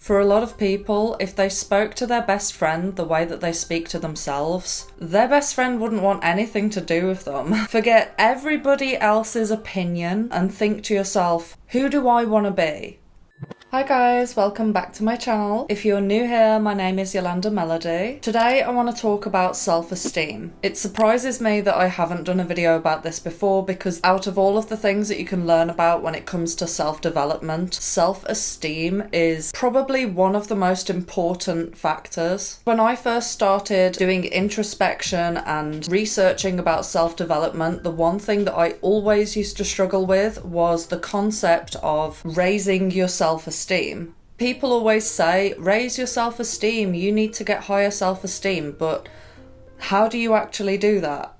For a lot of people, if they spoke to their best friend the way that they speak to themselves, their best friend wouldn't want anything to do with them. Forget everybody else's opinion and think to yourself, who do I want to be? Hi guys, welcome back to my channel. If you're new here, my name is Yolanda Melody. Today I want to talk about self-esteem. It surprises me that I haven't done a video about this before because out of all of the things that you can learn about when it comes to self-development, self-esteem is probably one of the most important factors. When I first started doing introspection and researching about self-development, the one thing that I always used to struggle with was the concept of raising your self-esteem. People always say, raise your self-esteem, you need to get higher self-esteem, but how do you actually do that?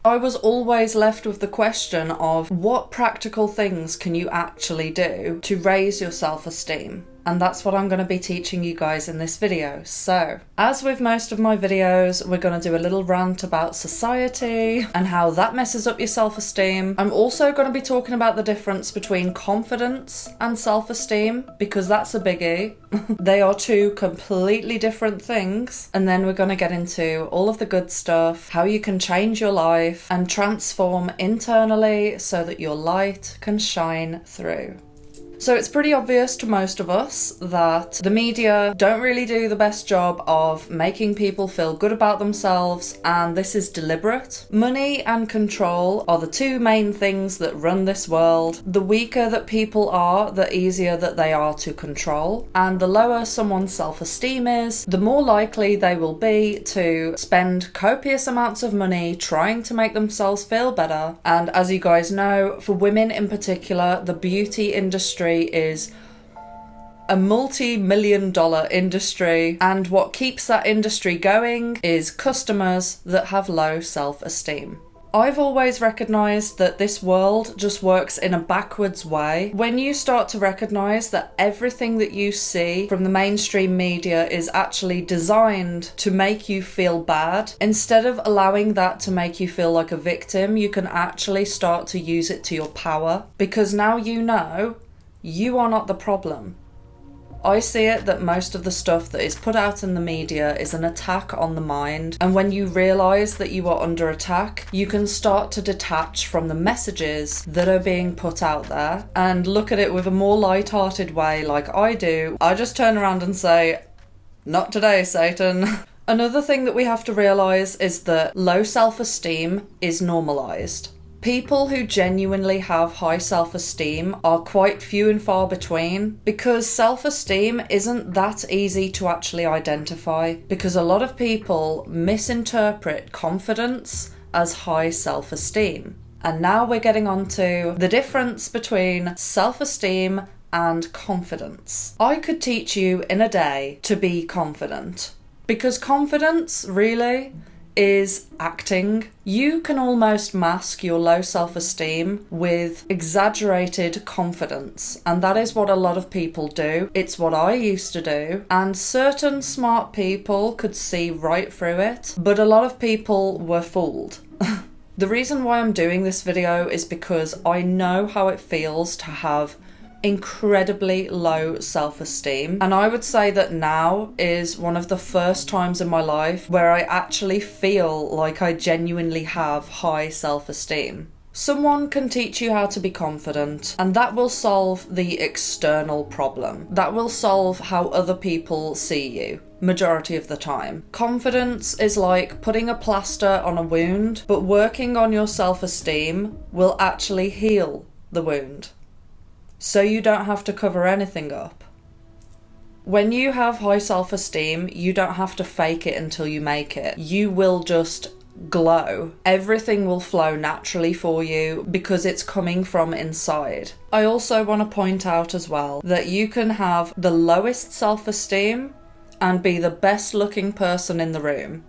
I was always left with the question of what practical things can you actually do to raise your self-esteem? And that's what I'm going to be teaching you guys in this video. So, as with most of my videos, we're going to do a little rant about society and how that messes up your self-esteem. I'm also going to be talking about the difference between confidence and self-esteem, because that's a biggie. They are two completely different things. And then we're going to get into all of the good stuff, how you can change your life and transform internally so that your light can shine through. So it's pretty obvious to most of us that the media don't really do the best job of making people feel good about themselves, and this is deliberate. Money and control are the two main things that run this world. The weaker that people are, the easier that they are to control, and the lower someone's self-esteem is, the more likely they will be to spend copious amounts of money trying to make themselves feel better. And as you guys know, for women in particular, the beauty industry is a multi-million-dollar industry, and what keeps that industry going is customers that have low self-esteem. I've always recognised that this world just works in a backwards way. When you start to recognise that everything that you see from the mainstream media is actually designed to make you feel bad, instead of allowing that to make you feel like a victim, you can actually start to use it to your power, because now you know you are not the problem. I see it that most of the stuff that is put out in the media is an attack on the mind, and when you realise that you are under attack, you can start to detach from the messages that are being put out there and look at it with a more light-hearted way like I do. I just turn around and say, not today, Satan. Another thing that we have to realise is that low self-esteem is normalised. People who genuinely have high self-esteem are quite few and far between, because self-esteem isn't that easy to actually identify, because a lot of people misinterpret confidence as high self-esteem. And now we're getting on to the difference between self-esteem and confidence. I could teach you in a day to be confident, because confidence really is acting. You can almost mask your low self-esteem with exaggerated confidence, and that is what a lot of people do. It's what I used to do, and certain smart people could see right through it, but a lot of people were fooled. The reason why I'm doing this video is because I know how it feels to have incredibly low self-esteem, and I would say that now is one of the first times in my life where I actually feel like I genuinely have high self-esteem. Someone can teach you how to be confident, and that will solve the external problem. That will solve how other people see you, majority of the time. Confidence is like putting a plaster on a wound, but working on your self-esteem will actually heal the wound, so you don't have to cover anything up. When you have high self-esteem, you don't have to fake it until you make it. You will just glow. Everything will flow naturally for you because it's coming from inside. I also want to point out as well that you can have the lowest self-esteem and be the best looking person in the room.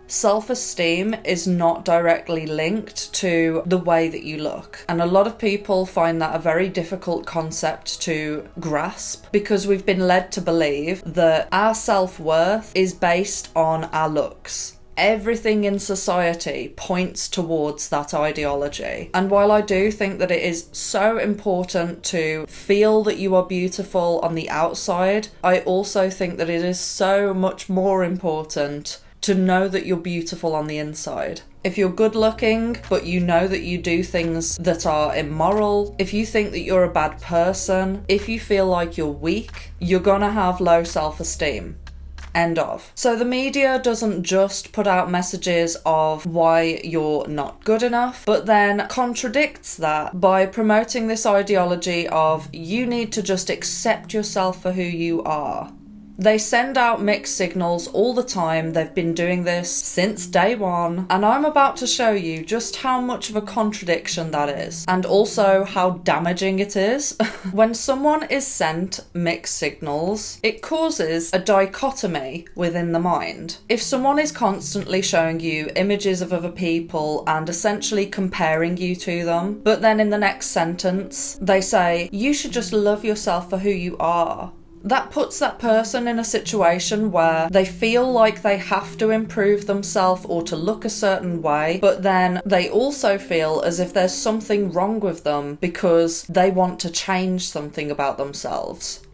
Self-esteem is not directly linked to the way that you look, and a lot of people find that a very difficult concept to grasp, because we've been led to believe that our self-worth is based on our looks. everything in society points towards that ideology. And while I do think that it is so important to feel that you are beautiful on the outside, I also think that it is so much more important to know that you're beautiful on the inside. If you're good looking, but you know that you do things that are immoral, if you think that you're a bad person, if you feel like you're weak, you're gonna have low self-esteem. End of. So the media doesn't just put out messages of why you're not good enough, but then contradicts that by promoting this ideology of you need to just accept yourself for who you are. They send out mixed signals all the time. They've been doing this since day one, and I'm about to show you just how much of a contradiction that is, and also how damaging it is. When someone is sent mixed signals, it causes a dichotomy within the mind. If someone is constantly showing you images of other people and essentially comparing you to them, but then in the next sentence they say, you should just love yourself for who you are, that puts that person in a situation where they feel like they have to improve themselves or to look a certain way, but then they also feel as if there's something wrong with them because they want to change something about themselves.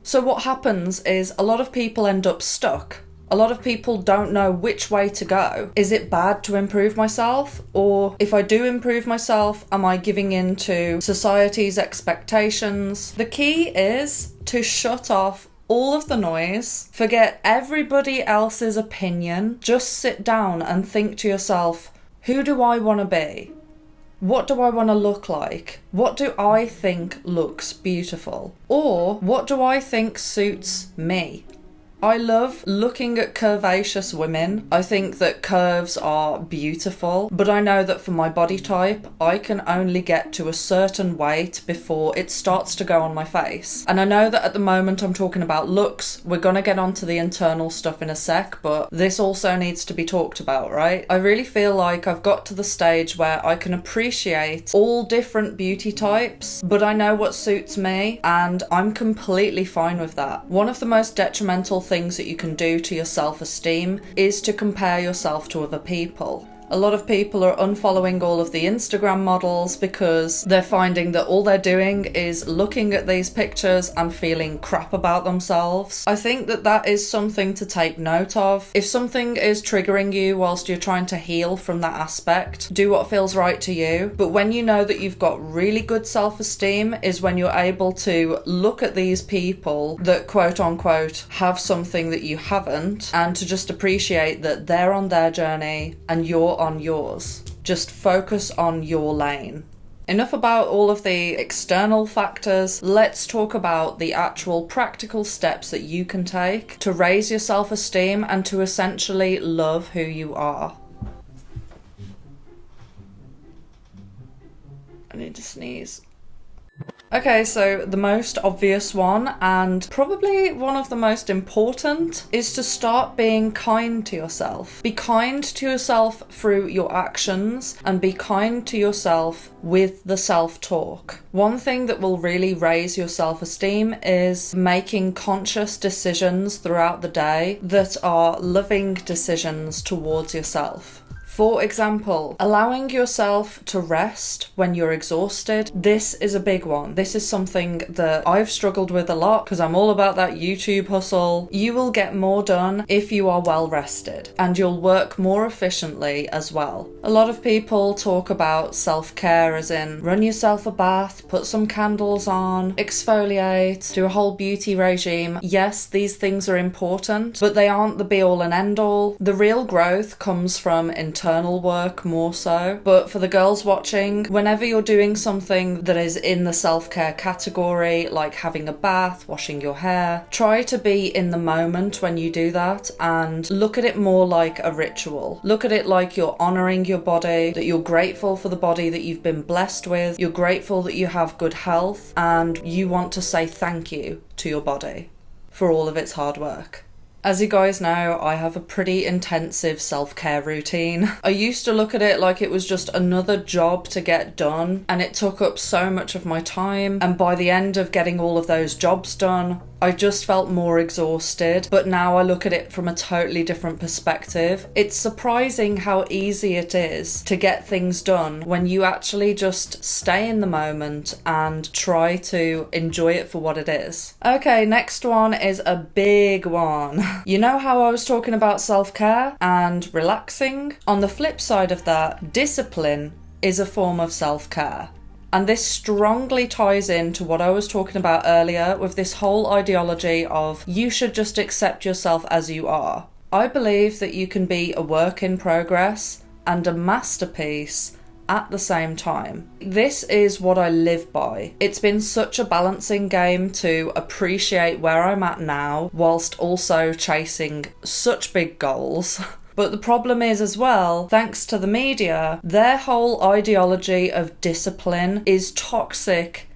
So what happens is a lot of people end up stuck. A lot of people don't know which way to go. Is it bad to improve myself? Or if I do improve myself, am I giving in to society's expectations? The key is to shut off all of the noise, forget everybody else's opinion, just sit down and think to yourself, who do I want to be? What do I want to look like? What do I think looks beautiful? Or what do I think suits me? I love looking at curvaceous women. I think that curves are beautiful, but I know that for my body type, I can only get to a certain weight before it starts to go on my face. And I know that at the moment I'm talking about looks. We're gonna get onto the internal stuff in a sec, but this also needs to be talked about, right? I really feel like I've got to the stage where I can appreciate all different beauty types, but I know what suits me, and I'm completely fine with that. One of the most detrimental things that you can do to your self-esteem is to compare yourself to other people. A lot of people are unfollowing all of the Instagram models because they're finding that all they're doing is looking at these pictures and feeling crap about themselves. I think that that is something to take note of. If something is triggering you whilst you're trying to heal from that aspect, do what feels right to you. But when you know that you've got really good self-esteem is when you're able to look at these people that quote unquote have something that you haven't, and to just appreciate that they're on their journey and you're on yours. Just focus on your lane. Enough about all of the external factors. Let's talk about the actual practical steps that you can take to raise your self-esteem and to essentially love who you are. I need to sneeze. Okay, so the most obvious one, and probably one of the most important, is to start being kind to yourself. Be kind to yourself through your actions, and be kind to yourself with the self-talk. One thing that will really raise your self-esteem is making conscious decisions throughout the day that are loving decisions towards yourself. For example, allowing yourself to rest when you're exhausted. This is a big one. This is something that I've struggled with a lot because I'm all about that YouTube hustle. You will get more done if you are well rested, and you'll work more efficiently as well. A lot of people talk about self-care as in run yourself a bath, put some candles on, exfoliate, do a whole beauty regime. Yes, these things are important, but they aren't the be-all and end-all. The real growth comes from internal work more so. But for the girls watching, whenever you're doing something that is in the self-care category, like having a bath, washing your hair, try to be in the moment when you do that and look at it more like a ritual. Look at it like you're honoring your body, that you're grateful for the body that you've been blessed with, you're grateful that you have good health, and you want to say thank you to your body for all of its hard work. As you guys know, I have a pretty intensive self-care routine. I used to look at it like it was just another job to get done, and it took up so much of my time, and by the end of getting all of those jobs done, I just felt more exhausted, but now I look at it from a totally different perspective. It's surprising how easy it is to get things done when you actually just stay in the moment and try to enjoy it for what it is. Okay, next one is a big one. You know how I was talking about self-care and relaxing? On the flip side of that, discipline is a form of self-care. And this strongly ties into what I was talking about earlier with this whole ideology of you should just accept yourself as you are. I believe that you can be a work in progress and a masterpiece at the same time. This is what I live by. It's been such a balancing game to appreciate where I'm at now whilst also chasing such big goals. But the problem is as well, thanks to the media, their whole ideology of discipline is toxic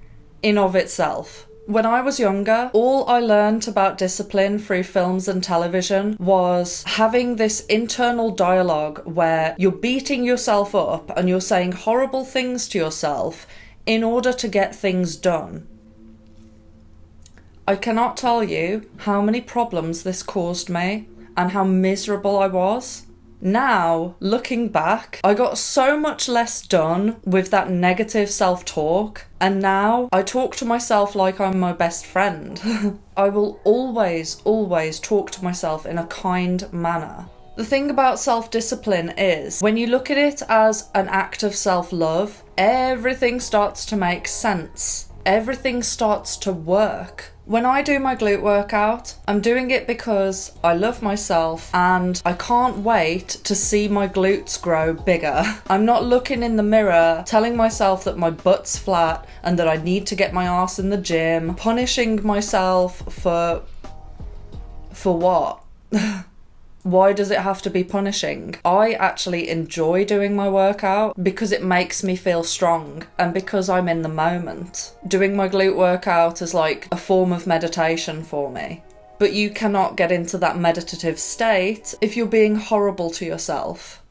in of itself. When I was younger, all I learned about discipline through films and television was having this internal dialogue where you're beating yourself up and you're saying horrible things to yourself in order to get things done. I cannot tell you how many problems this caused me and how miserable I was. Now, looking back, I got so much less done with that negative self-talk, and now I talk to myself like I'm my best friend. I will always talk to myself in a kind manner. The thing about self-discipline is, when you look at it as an act of self-love, everything starts to make sense. Everything starts to work. When I do my glute workout, I'm doing it because I love myself and I can't wait to see my glutes grow bigger. I'm not looking in the mirror telling myself that my butt's flat and that I need to get my ass in the gym, punishing myself for what? Why does it have to be punishing? I actually enjoy doing my workout because it makes me feel strong and because I'm in the moment. Doing my glute workout is like a form of meditation for me. But you cannot get into that meditative state if you're being horrible to yourself.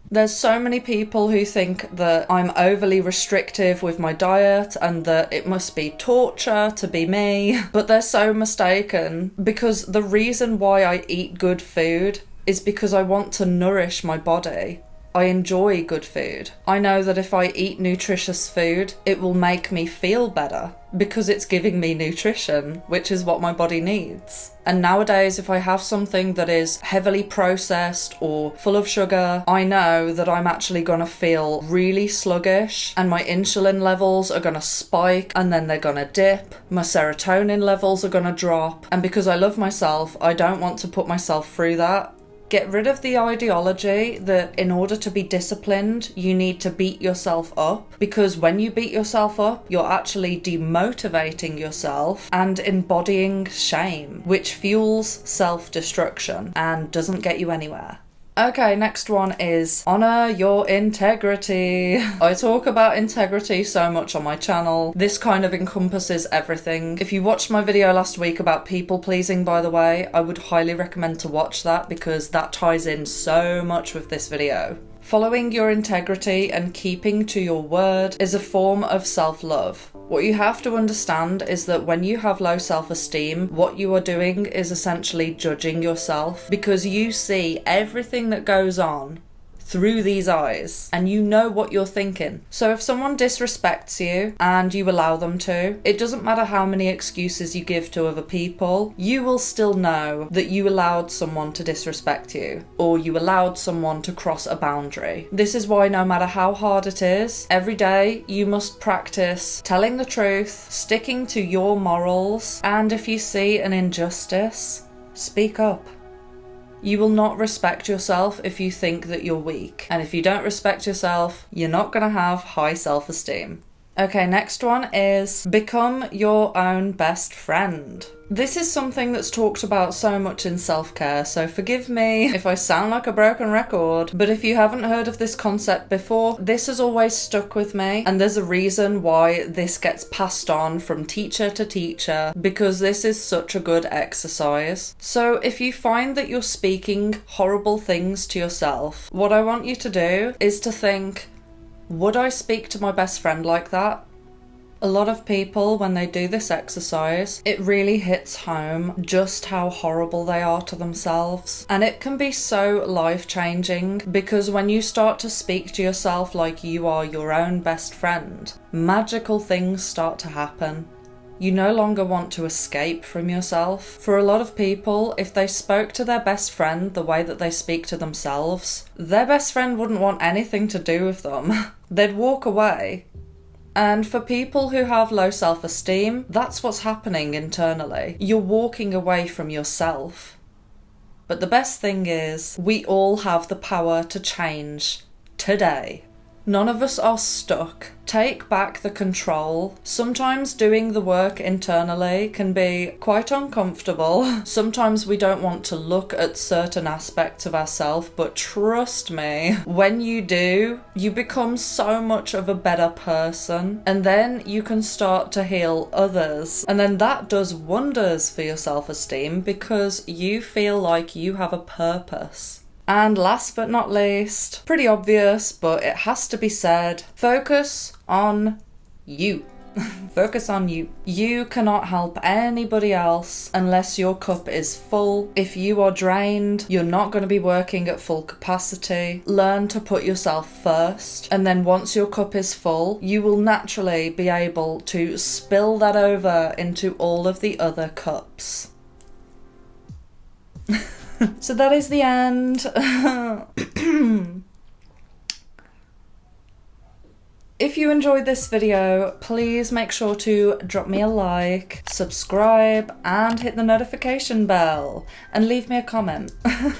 There's so many people who think that I'm overly restrictive with my diet and that it must be torture to be me, but they're so mistaken, because the reason why I eat good food is because I want to nourish my body. I enjoy good food. I know that if I eat nutritious food, it will make me feel better because it's giving me nutrition, which is what my body needs. And nowadays, if I have something that is heavily processed or full of sugar, I know that I'm actually gonna feel really sluggish and my insulin levels are gonna spike and then they're gonna dip. My serotonin levels are gonna drop. And because I love myself, I don't want to put myself through that. Get rid of the ideology that in order to be disciplined, you need to beat yourself up, because when you beat yourself up, you're actually demotivating yourself and embodying shame, which fuels self-destruction and doesn't get you anywhere. Okay, next one is honor your integrity. I talk about integrity so much on my channel. This kind of encompasses everything. If you watched my video last week about people pleasing, by the way, I would highly recommend to watch that because that ties in so much with this video. Following your integrity and keeping to your word is a form of self-love. What you have to understand is that when you have low self-esteem, what you are doing is essentially judging yourself because you see everything that goes on through these eyes and you know what you're thinking. So if someone disrespects you and you allow them to, it doesn't matter how many excuses you give to other people, you will still know that you allowed someone to disrespect you or you allowed someone to cross a boundary. This is why no matter how hard it is, every day you must practice telling the truth, sticking to your morals, and if you see an injustice, speak up. You will not respect yourself if you think that you're weak. And if you don't respect yourself, you're not going to have high self-esteem. Okay, next one is become your own best friend. This is something that's talked about so much in self-care, so forgive me if I sound like a broken record, but if you haven't heard of this concept before, this has always stuck with me, and there's a reason why this gets passed on from teacher to teacher, because this is such a good exercise. So if you find that you're speaking horrible things to yourself, what I want you to do is to think, would I speak to my best friend like that? A lot of people, when they do this exercise, it really hits home just how horrible they are to themselves. And it can be so life-changing, because when you start to speak to yourself like you are your own best friend, magical things start to happen. You no longer want to escape from yourself. For a lot of people, if they spoke to their best friend the way that they speak to themselves, their best friend wouldn't want anything to do with them. They'd walk away. And for people who have low self-esteem, that's what's happening internally. You're walking away from yourself. But the best thing is, we all have the power to change today. None of us are stuck. Take back the control. Sometimes doing the work internally can be quite uncomfortable. Sometimes we don't want to look at certain aspects of ourselves, but trust me, when you do, you become so much of a better person, and then you can start to heal others. And then that does wonders for your self-esteem, because you feel like you have a purpose. And last but not least, pretty obvious, but it has to be said, focus on you. Focus on you. You cannot help anybody else unless your cup is full. If you are drained, you're not going to be working at full capacity. Learn to put yourself first, and then once your cup is full, you will naturally be able to spill that over into all of the other cups. So that is the end. If you enjoyed this video, please make sure to drop me a like, subscribe, and hit the notification bell, and leave me a comment.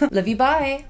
Love you, bye!